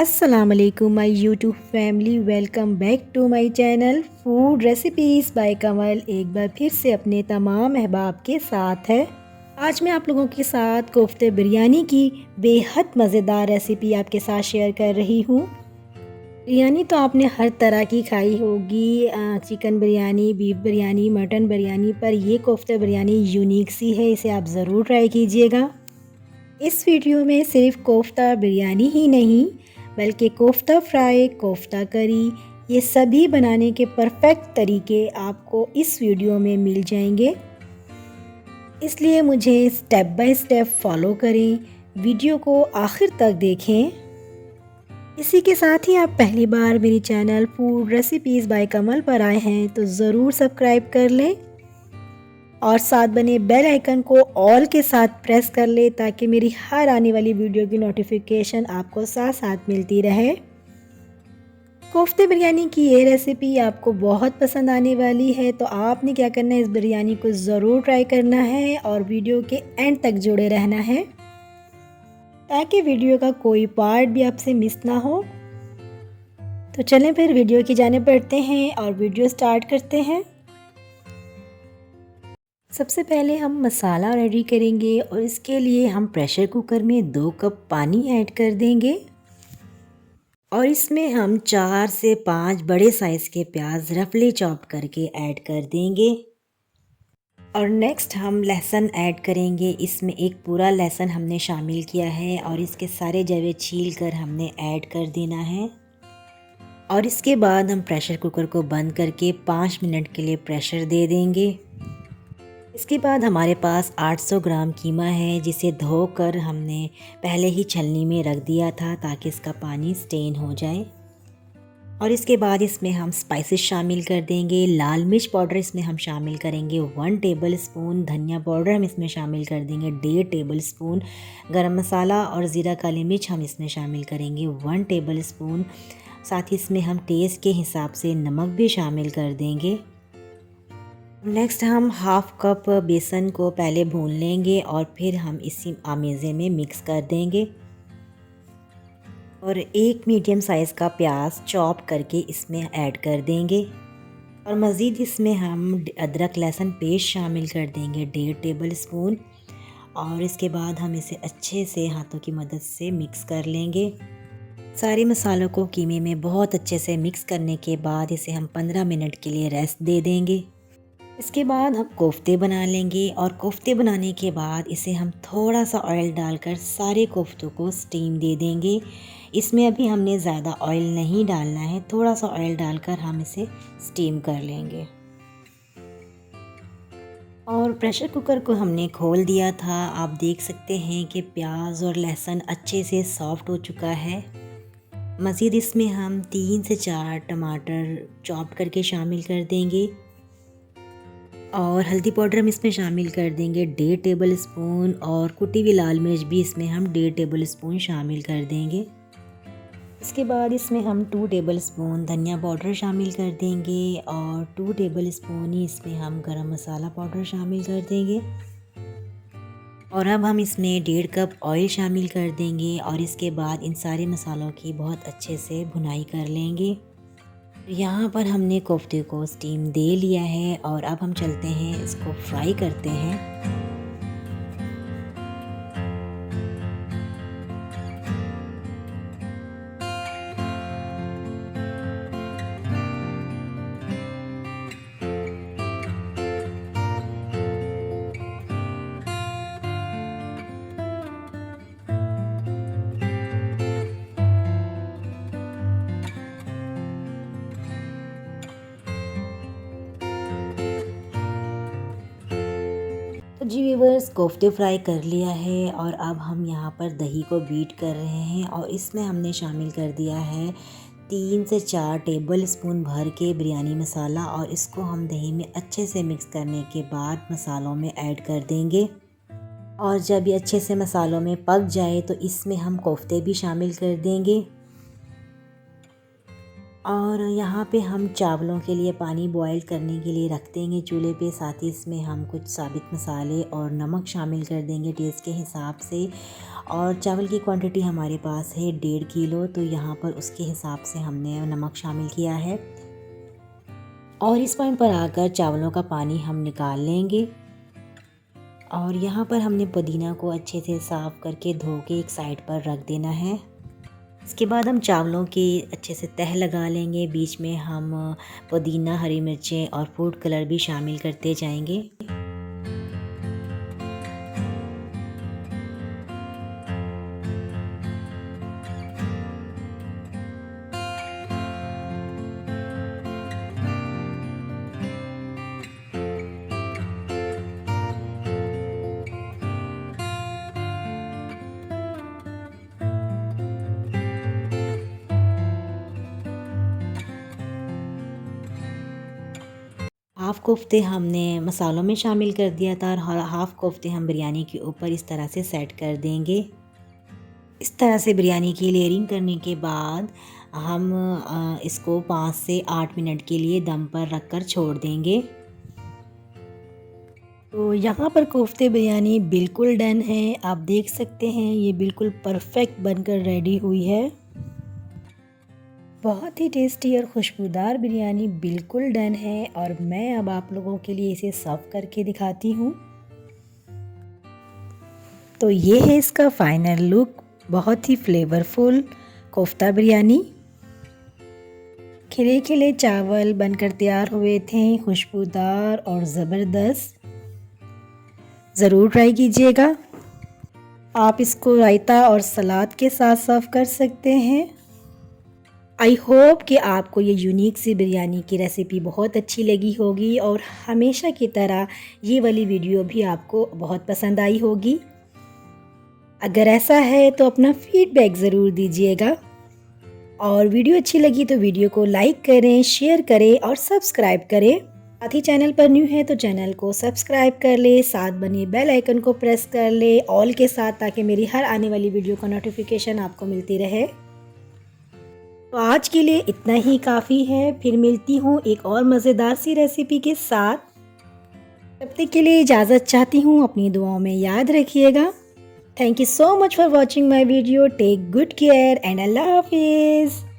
अस्सलाम वालेकुम my YouTube family, welcome back to my channel food recipes by Kamal. एक बार फिर से अपने तमाम अहबाब के साथ है। आज मैं आप लोगों के साथ कोफ्ते बिरयानी की बेहद मज़ेदार रेसिपी आपके साथ शेयर कर रही हूँ। बिरयानी तो आपने हर तरह की खाई होगी, chicken biryani, beef biryani, mutton biryani, पर ये कोफ्ते बिरयानी यूनिक सी है, इसे आप ज़रूर ट्राई कीजिएगा। इस वीडियो में सिर्फ कोफ्ता बिरयानी ही नहीं बल्कि कोफ्ता फ्राई, कोफ्ता करी, ये सभी बनाने के परफेक्ट तरीके आपको इस वीडियो में मिल जाएंगे। इसलिए मुझे स्टेप बाय स्टेप फॉलो करें, वीडियो को आखिर तक देखें। इसी के साथ ही आप पहली बार मेरी चैनल फूड रेसिपीज़ बाय कमल पर आए हैं तो ज़रूर सब्सक्राइब कर लें और साथ बने बेल आइकन को ऑल के साथ प्रेस कर ले ताकि मेरी हर आने वाली वीडियो की नोटिफिकेशन आपको साथ साथ मिलती रहे। कोफ्ते बिरयानी की ये रेसिपी आपको बहुत पसंद आने वाली है, तो आपने क्या करना है, इस बिरयानी को ज़रूर ट्राई करना है और वीडियो के एंड तक जुड़े रहना है ताकि वीडियो का कोई पार्ट भी आपसे मिस ना हो। तो चलें फिर वीडियो की जानिब बढ़ते हैं और वीडियो स्टार्ट करते हैं। सबसे पहले हम मसाला रेडी करेंगे और इसके लिए हम प्रेशर कुकर में 2 कप पानी ऐड कर देंगे और इसमें हम 4 से 5 बड़े साइज़ के प्याज रफली चॉप करके ऐड कर देंगे। और नेक्स्ट हम लहसुन ऐड करेंगे। इसमें एक पूरा लहसुन हमने शामिल किया है और इसके सारे जवे छील कर हमने ऐड कर देना है। और इसके बाद हम प्रेशर कुकर को बंद करके 5 मिनट के लिए प्रेशर दे देंगे। इसके बाद हमारे पास 800 ग्राम कीमा है जिसे धोकर हमने पहले ही छलनी में रख दिया था ताकि इसका पानी स्टेन हो जाए। और इसके बाद इसमें हम स्पाइसेस शामिल कर देंगे। लाल मिर्च पाउडर इसमें हम शामिल करेंगे 1 टेबल स्पून, धनिया पाउडर हम इसमें शामिल कर देंगे 1.5 टेबल स्पून, गरम मसाला और ज़ीरा काली मिर्च हम इसमें शामिल करेंगे 1 टेबल स्पून। साथ ही इसमें हम टेस्ट के हिसाब से नमक भी शामिल कर देंगे। नेक्स्ट हम हाफ़ कप बेसन को पहले भून लेंगे और फिर हम इसी आमेज़े में मिक्स कर देंगे और एक मीडियम साइज़ का प्याज चॉप करके इसमें ऐड कर देंगे। और मज़ीद इसमें हम अदरक लहसुन पेस्ट शामिल कर देंगे 1.5 टेबल स्पून और इसके बाद हम इसे अच्छे से हाथों की मदद से मिक्स कर लेंगे। सारे मसालों को कीमे में बहुत अच्छे से मिक्स करने के बाद इसे हम 15 मिनट के लिए रेस्ट दे देंगे। इसके बाद हम कोफ्ते बना लेंगे और कोफ्ते बनाने के बाद इसे हम थोड़ा सा ऑयल डालकर सारे कोफ्तों को स्टीम दे देंगे। इसमें अभी हमने ज़्यादा ऑयल नहीं डालना है, थोड़ा सा ऑयल डालकर हम इसे स्टीम कर लेंगे। और प्रेशर कुकर को हमने खोल दिया था। आप देख सकते हैं कि प्याज और लहसुन अच्छे से सॉफ्ट हो चुका है। मज़ीद इसमें हम 3 से 4 टमाटर चॉप करके शामिल कर देंगे और हल्दी पाउडर हम इसमें शामिल कर देंगे 1.5 टेबल स्पून और कुटी हुई लाल मिर्च भी इसमें हम 1.5 टेबल स्पून शामिल कर देंगे। इसके बाद इसमें हम 2 टेबल स्पून धनिया पाउडर शामिल कर देंगे और 2 टेबल स्पून ही इसमें हम गरम मसाला पाउडर शामिल कर देंगे। और अब हम इसमें 1.5 कप ऑयल शामिल कर देंगे और इसके बाद इन सारे मसालों की बहुत अच्छे से भुनाई कर लेंगे। यहाँ पर हमने कोफ्ते को स्टीम दे लिया है और अब हम चलते हैं इसको फ्राई करते हैं। तो जी व्यूअर्स, कोफ्ते फ्राई कर लिया है और अब हम यहाँ पर दही को बीट कर रहे हैं और इसमें हमने शामिल कर दिया है 3 से 4 टेबल स्पून भर के बिरयानी मसाला और इसको हम दही में अच्छे से मिक्स करने के बाद मसालों में ऐड कर देंगे। और जब ये अच्छे से मसालों में पक जाए तो इसमें हम कोफ्ते भी शामिल कर देंगे। और यहाँ पे हम चावलों के लिए पानी बॉईल करने के लिए रख देंगे चूल्हे पे। साथ ही इसमें हम कुछ साबित मसाले और नमक शामिल कर देंगे टेस्ट के हिसाब से। और चावल की क्वांटिटी हमारे पास है 1.5 किलो, तो यहाँ पर उसके हिसाब से हमने नमक शामिल किया है। और इस पॉइंट पर आकर चावलों का पानी हम निकाल लेंगे। और यहाँ पर हमने पुदीना को अच्छे से साफ़ करके धो के एक साइड पर रख देना है। इसके बाद हम चावलों की अच्छे से तह लगा लेंगे। बीच में हम पुदीना, हरी मिर्चें और फूड कलर भी शामिल करते जाएंगे। हाफ़ कोफ्ते हमने मसालों में शामिल कर दिया था और हाफ़ कोफ्ते हम बिरयानी के ऊपर इस तरह से सेट कर देंगे। इस तरह से बिरयानी की लेयरिंग करने के बाद हम इसको 5 से 8 मिनट के लिए दम पर रख कर छोड़ देंगे। तो यहाँ पर कोफ्ते बिरयानी बिल्कुल डन है। आप देख सकते हैं ये बिल्कुल परफेक्ट बनकर रेडी हुई है। बहुत ही टेस्टी और खुशबूदार बिरयानी बिल्कुल डन है और मैं अब आप लोगों के लिए इसे सर्व करके दिखाती हूँ। तो ये है इसका फाइनल लुक, बहुत ही फ्लेवरफुल कोफ्ता बिरयानी। खिले खिले चावल बनकर तैयार हुए थे, खुशबूदार और ज़बरदस्त। ज़रूर ट्राई कीजिएगा। आप इसको रायता और सलाद के साथ सर्व कर सकते हैं। आई होप कि आपको ये यूनिक सी बिरयानी की रेसिपी बहुत अच्छी लगी होगी और हमेशा की तरह ये वाली वीडियो भी आपको बहुत पसंद आई होगी। अगर ऐसा है तो अपना फीडबैक ज़रूर दीजिएगा और वीडियो अच्छी लगी तो वीडियो को लाइक करें, शेयर करें और सब्सक्राइब करें। साथ ही चैनल पर न्यू है तो चैनल को सब्सक्राइब कर ले, साथ बने बेल आइकन को प्रेस कर ले ऑल के साथ, ताकि मेरी हर आने वाली वीडियो का नोटिफिकेशन आपको मिलती रहे। तो आज के लिए इतना ही काफ़ी है। फिर मिलती हूँ एक और मज़ेदार सी रेसिपी के साथ। तब तक के लिए इजाज़त चाहती हूँ। अपनी दुआओं में याद रखिएगा। Thank you so much for watching my video. Take good care and Allah हाफिज़।